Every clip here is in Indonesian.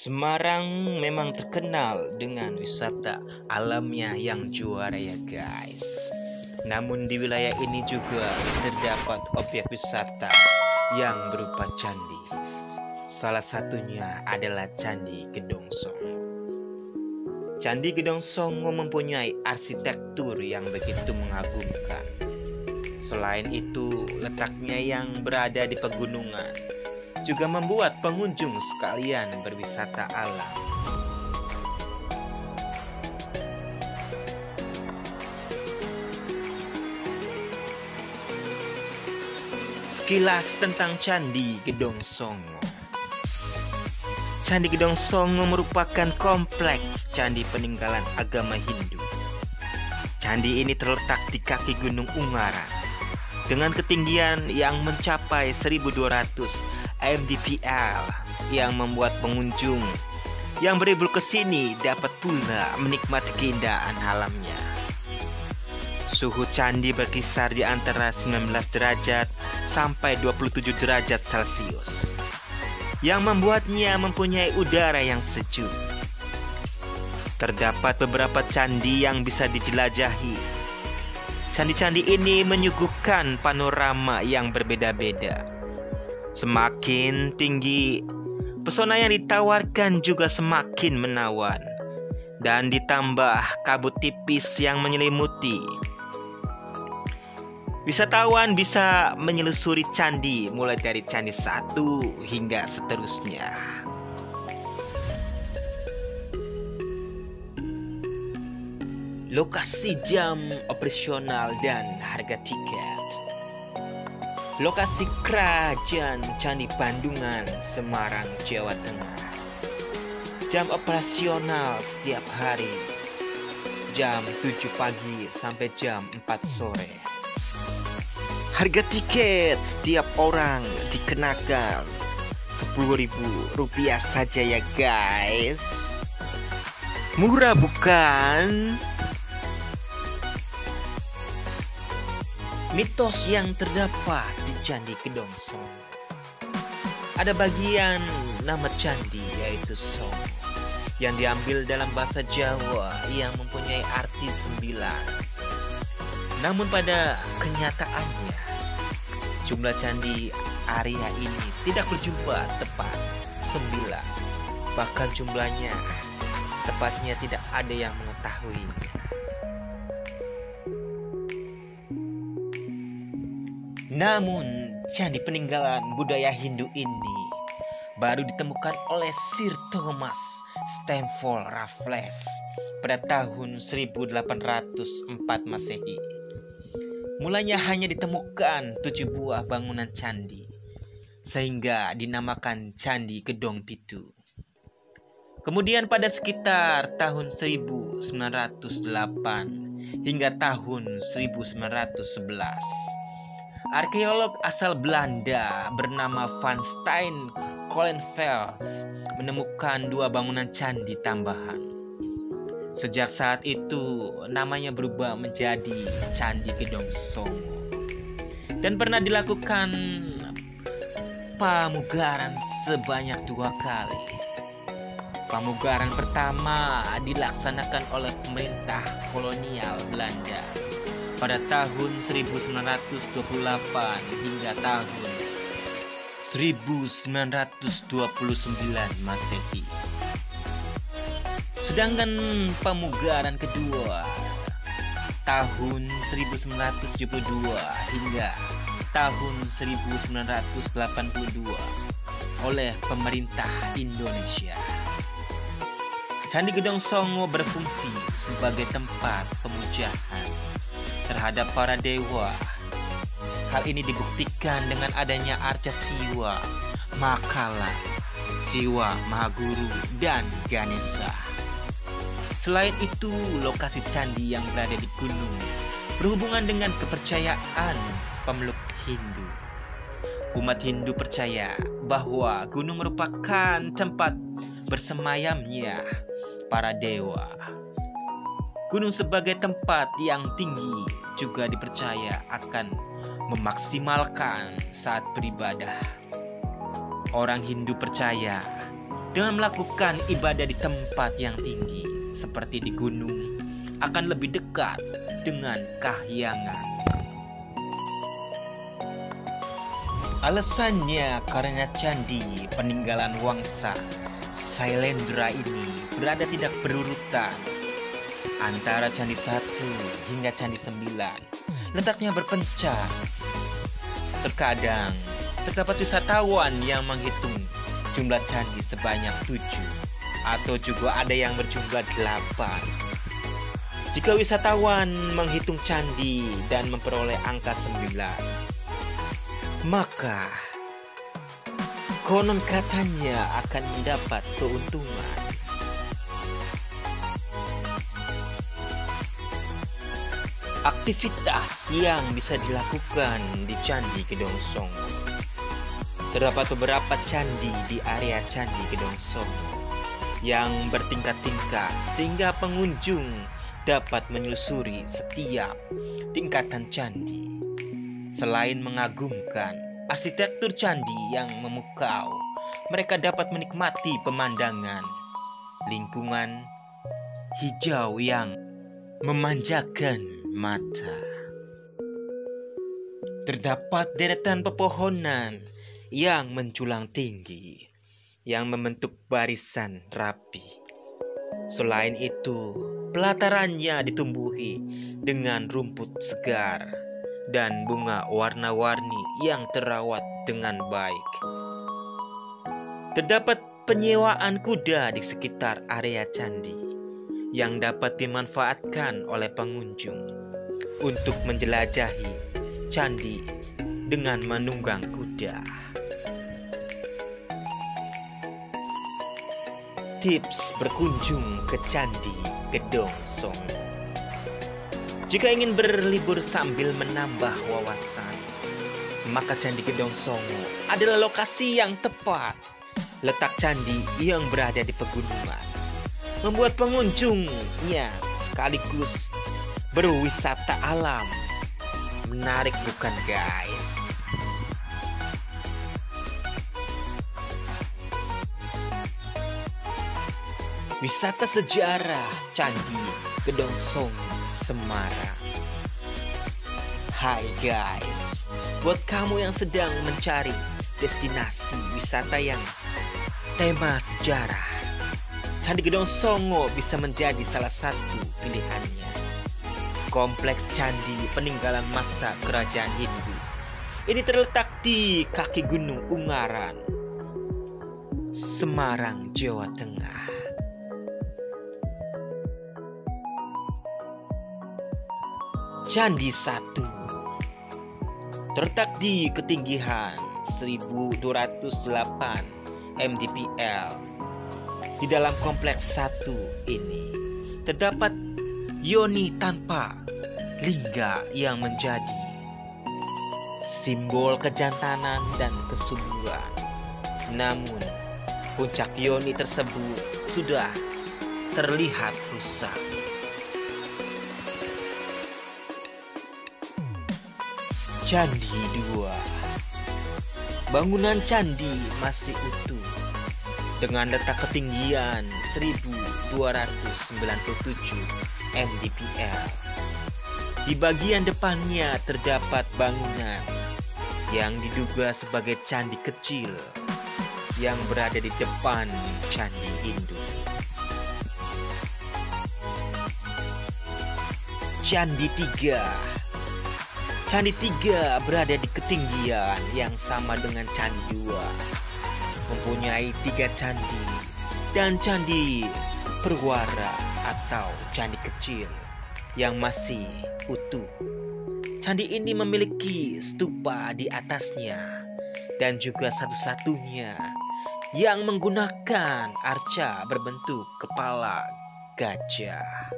Semarang memang terkenal dengan wisata alamnya yang juara ya guys. Namun di wilayah ini juga terdapat objek wisata yang berupa candi. Salah satunya adalah Candi Gedong Songo. Candi Gedong Songo mempunyai arsitektur yang begitu mengagumkan. Selain itu, letaknya yang berada di pegunungan juga membuat pengunjung sekalian berwisata alam. Sekilas tentang Candi Gedong Songo. Candi Gedong Songo merupakan kompleks candi peninggalan agama Hindu. Candi ini terletak di kaki Gunung Ungaran dengan ketinggian yang mencapai 1200 mdpl yang membuat pengunjung yang berlibur ke sini dapat pula menikmati keindahan alamnya. Suhu candi berkisar di antara 19 derajat sampai 27 derajat Celcius yang membuatnya mempunyai udara yang sejuk. Terdapat beberapa candi yang bisa dijelajahi. Candi-candi ini menyuguhkan panorama yang berbeda-beda. Semakin tinggi, pesona yang ditawarkan juga semakin menawan. Dan ditambah kabut tipis yang menyelimuti. Wisatawan bisa menyelusuri candi mulai dari candi 1 hingga seterusnya. Lokasi jam operasional dan harga tiket. Lokasi Kerajaan Candi Bandungan, Semarang, Jawa Tengah. Jam operasional setiap hari jam 7 pagi sampai jam 4 sore. Harga tiket setiap orang dikenakan Rp10.000 saja ya guys. Murah bukan? Mitos yang terdapat di Candi Gedong Songo. Ada bagian nama candi yaitu Songo yang diambil dalam bahasa Jawa yang mempunyai arti 9. Namun pada kenyataannya jumlah candi area ini tidak berjumlah tepat 9. Bahkan jumlahnya tepatnya tidak ada yang mengetahuinya. Namun, candi peninggalan budaya Hindu ini baru ditemukan oleh Sir Thomas Stamford Raffles pada tahun 1804 Masehi. Mulanya hanya ditemukan 7 buah bangunan candi, sehingga dinamakan Candi Gedong Pitu. Kemudian pada sekitar tahun 1908 hingga tahun 1911, arkeolog asal Belanda bernama Van Steen Colenfels menemukan 2 bangunan candi tambahan. Sejak saat itu namanya berubah menjadi Candi Gedong Songo dan pernah dilakukan pamugaran sebanyak 2 kali. Pamugaran pertama dilaksanakan oleh pemerintah kolonial Belanda pada tahun 1928 hingga tahun 1929 Masehi. Sedangkan pamugaran kedua tahun 1972 hingga tahun 1982 oleh pemerintah Indonesia. Candi Gedong Songo berfungsi sebagai tempat pemujaan terhadap para dewa. Hal ini dibuktikan dengan adanya arca Siwa, Makala, Siwa, Mahaguru, dan Ganesha. Selain itu, lokasi candi yang berada di gunung berhubungan dengan kepercayaan pemeluk Hindu. Umat Hindu percaya bahwa gunung merupakan tempat bersemayamnya para dewa. Gunung sebagai tempat yang tinggi juga dipercaya akan memaksimalkan saat beribadah. Orang Hindu percaya Dengan melakukan ibadah di tempat yang tinggi seperti di gunung akan lebih dekat dengan kahyangan. Alasannya karena candi peninggalan Wangsa Sailendra ini berada tidak berurutan antara candi 1 hingga candi 9. Letaknya berpencar. Terkadang terdapat wisatawan yang menghitung jumlah candi sebanyak 7 atau juga ada yang berjumlah 8. Jika wisatawan menghitung candi dan memperoleh angka 9, maka konon katanya akan mendapat keuntungan. Aktivitas yang bisa dilakukan di Candi Gedong Songo. Terdapat beberapa candi di area Candi Gedong Songo yang bertingkat-tingkat sehingga pengunjung dapat menyusuri setiap tingkatan candi. Selain mengagumkan arsitektur candi yang memukau, mereka dapat menikmati pemandangan lingkungan hijau yang memanjakan mata. Terdapat deretan pepohonan yang menjulang tinggi yang membentuk barisan rapi. Selain itu, pelatarannya ditumbuhi dengan rumput segar dan bunga warna-warni yang terawat dengan baik. Terdapat penyewaan kuda di sekitar area candi yang dapat dimanfaatkan oleh pengunjung untuk menjelajahi candi dengan menunggang kuda. Tips berkunjung ke Candi Gedong Songo. Jika ingin berlibur sambil menambah wawasan, maka Candi Gedong Songo adalah lokasi yang tepat. Letak candi yang berada di pegunungan membuat pengunjungnya sekaligus berwisata alam. Menarik bukan guys? Wisata sejarah Candi Gedong Songo Semarang. Hai guys, buat kamu yang sedang mencari destinasi wisata yang tema sejarah, Candi Gedong Songo bisa menjadi salah satu pilihannya. Kompleks candi peninggalan masa kerajaan Hindu ini terletak di kaki Gunung Ungaran, Semarang, Jawa Tengah. Candi 1 terletak di ketinggian 1208 mdpl. Di dalam kompleks 1 ini terdapat yoni tanpa lingga yang menjadi simbol kejantanan dan kesuburan. Namun puncak yoni tersebut sudah terlihat rusak. Candi 2. Bangunan candi masih utuh dengan letak ketinggian 1297 mdpl. Di bagian depannya terdapat bangunan yang diduga sebagai candi kecil yang berada di depan Candi Hindu. Candi 3. Candi 3 berada di ketinggian yang sama dengan Candi 2. Mempunyai 3 candi dan candi perwara atau candi kecil yang masih utuh. Candi ini memiliki stupa di atasnya dan juga satu-satunya yang menggunakan arca berbentuk kepala gajah.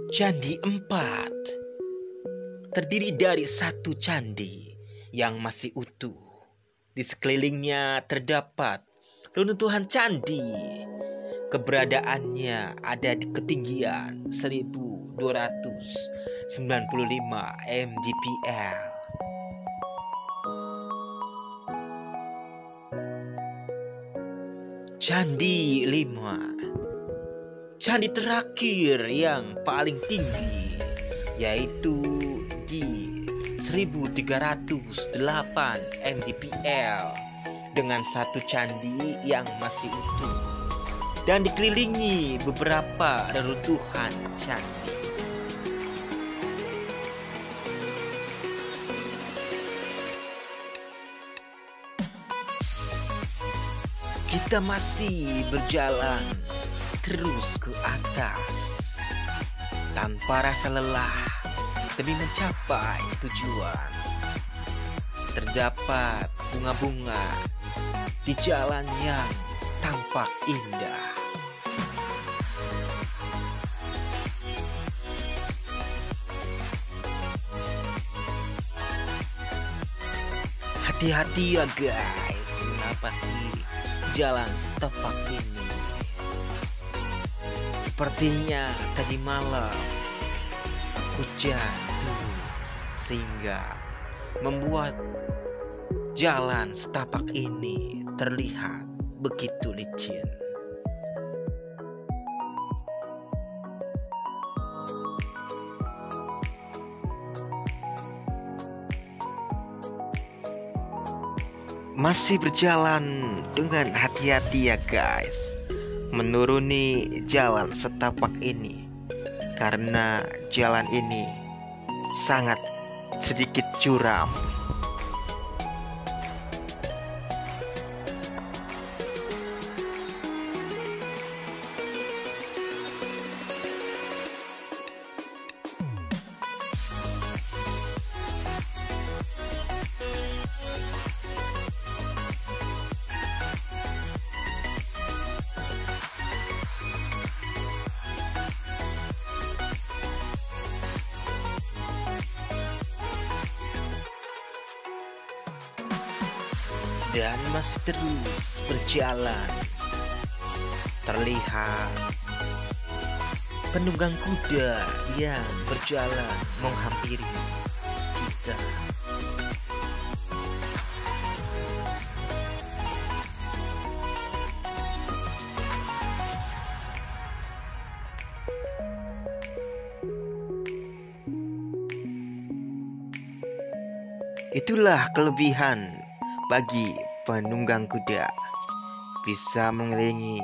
Candi 4 terdiri dari 1 candi yang masih utuh. Di sekelilingnya terdapat runtuhan candi. Keberadaannya ada di ketinggian 1295 mdpl. Candi 5. Candi terakhir yang paling tinggi yaitu di 1308 mdpl dengan satu candi yang masih utuh dan dikelilingi beberapa reruntuhan candi. Kita masih berjalan terus ke atas tanpa rasa lelah demi mencapai tujuan. Terdapat bunga-bunga di jalan yang tampak indah. Hati-hati ya guys menapaki jalan setapak ini. Sepertinya tadi malam hujan turun sehingga membuat jalan setapak ini terlihat begitu licin. Masih berjalan dengan hati-hati ya guys menuruni jalan setapak ini, karena jalan ini sangat sedikit curam. Dan masih terus berjalan, terlihat penunggang kuda yang berjalan menghampiri kita. Itulah kelebihan bagi penunggang kuda, bisa mengelilingi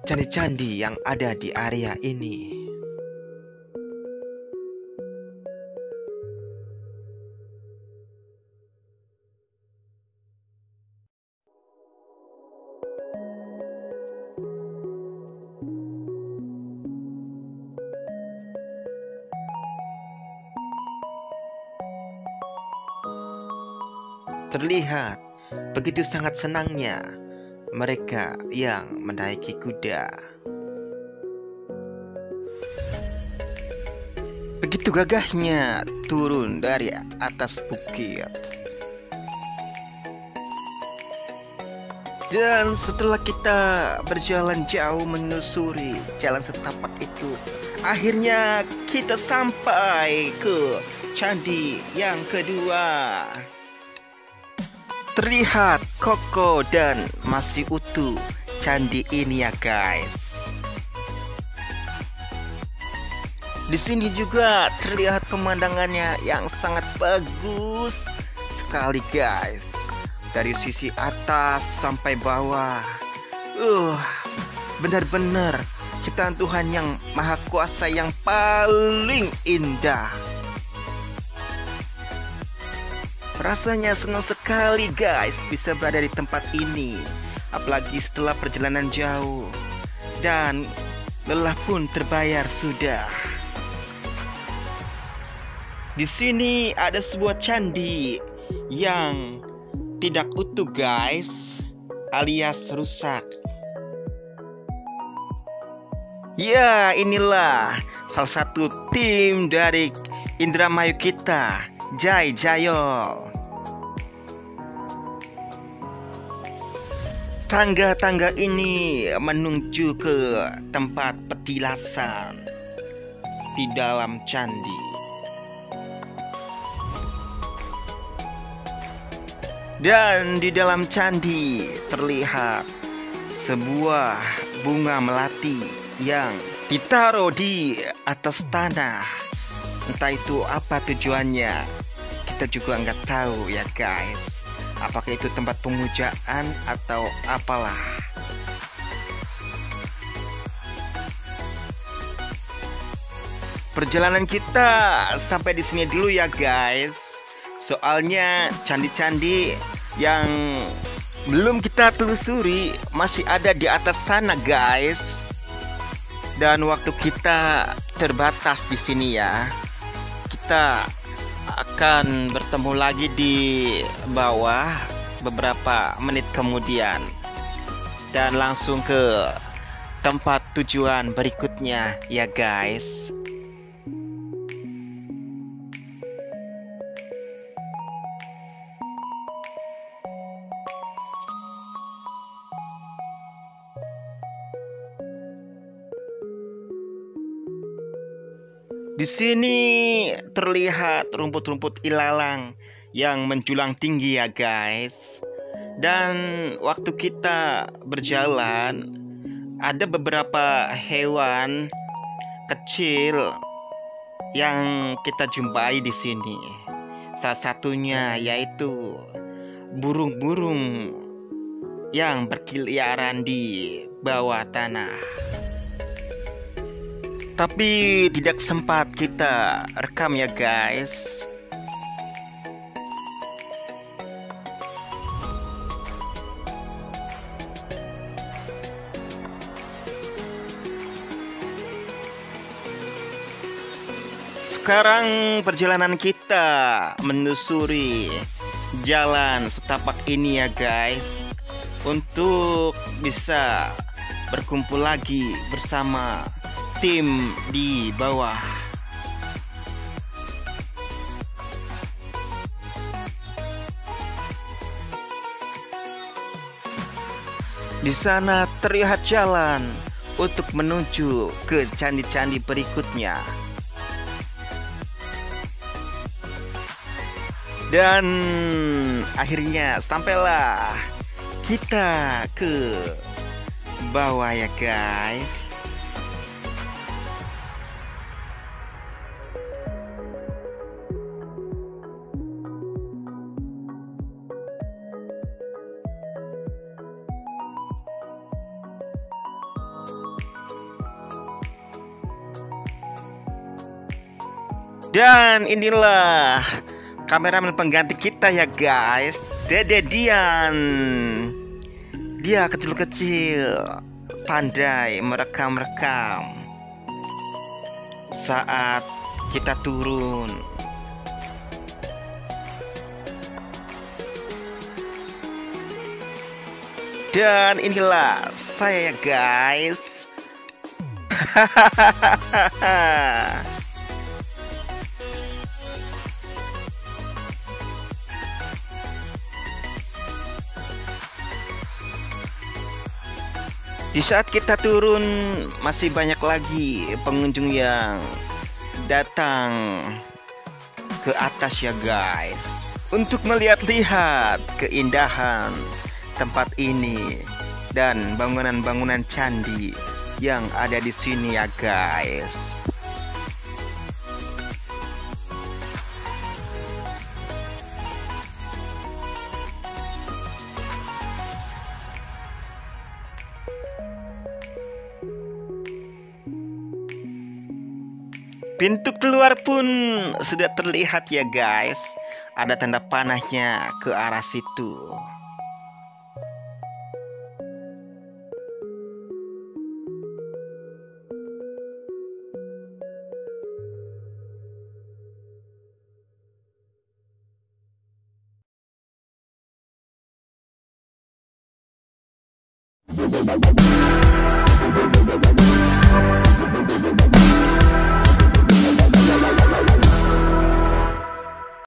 candi-candi yang ada di area ini. Terlihat begitu sangat senangnya mereka yang menaiki kuda. Begitu gagahnya turun dari atas bukit. Dan setelah kita berjalan jauh menelusuri jalan setapak itu, akhirnya kita sampai ke candi yang kedua. Terlihat kokoh dan masih utuh candi ini ya guys. Di sini juga terlihat pemandangannya yang sangat bagus sekali guys. Dari sisi atas sampai bawah. Benar-benar ciptaan Tuhan yang Maha Kuasa yang paling indah. Rasanya senang sekali guys bisa berada di tempat ini, apalagi setelah perjalanan jauh dan lelah pun terbayar sudah. Di sini ada sebuah candi yang tidak utuh guys, alias rusak. Ya, inilah salah satu tim dari Indramayu kita, Jai Jayol. Tangga-tangga ini menuju ke tempat petilasan di dalam candi. Dan di dalam candi terlihat sebuah bunga melati yang ditaruh di atas tanah. Entah itu apa tujuannya, kita juga nggak tahu ya guys. Apakah itu tempat pemujaan atau apalah. Perjalanan kita sampai di sini dulu ya guys. Soalnya candi-candi yang belum kita telusuri masih ada di atas sana guys. Dan waktu kita terbatas di sini ya. Kita akan bertemu lagi di bawah beberapa menit kemudian. Dan langsung ke tempat tujuan berikutnya ya guys. Di sini terlihat rumput-rumput ilalang yang menjulang tinggi ya guys. Dan waktu kita berjalan ada beberapa hewan kecil yang kita jumpai di sini. Salah satunya yaitu burung-burung yang berkeliaran di bawah tanah. Tapi tidak sempat kita rekam ya guys. Sekarang perjalanan kita menelusuri jalan setapak ini ya guys, untuk bisa berkumpul lagi bersama tim di bawah. Di sana terlihat jalan untuk menuju ke candi-candi berikutnya. Dan akhirnya sampailah kita ke bawah ya guys. Dan inilah kameramen pengganti kita ya guys, Dede Dian. Dia kecil-kecil, pandai merekam-rekam saat kita turun. Dan inilah saya guys. Hahaha. Di saat kita turun masih banyak lagi pengunjung yang datang ke atas ya guys, untuk melihat-lihat keindahan tempat ini dan bangunan-bangunan candi yang ada di sini ya guys. Pintu keluar pun sudah terlihat ya guys. Ada tanda panahnya ke arah situ.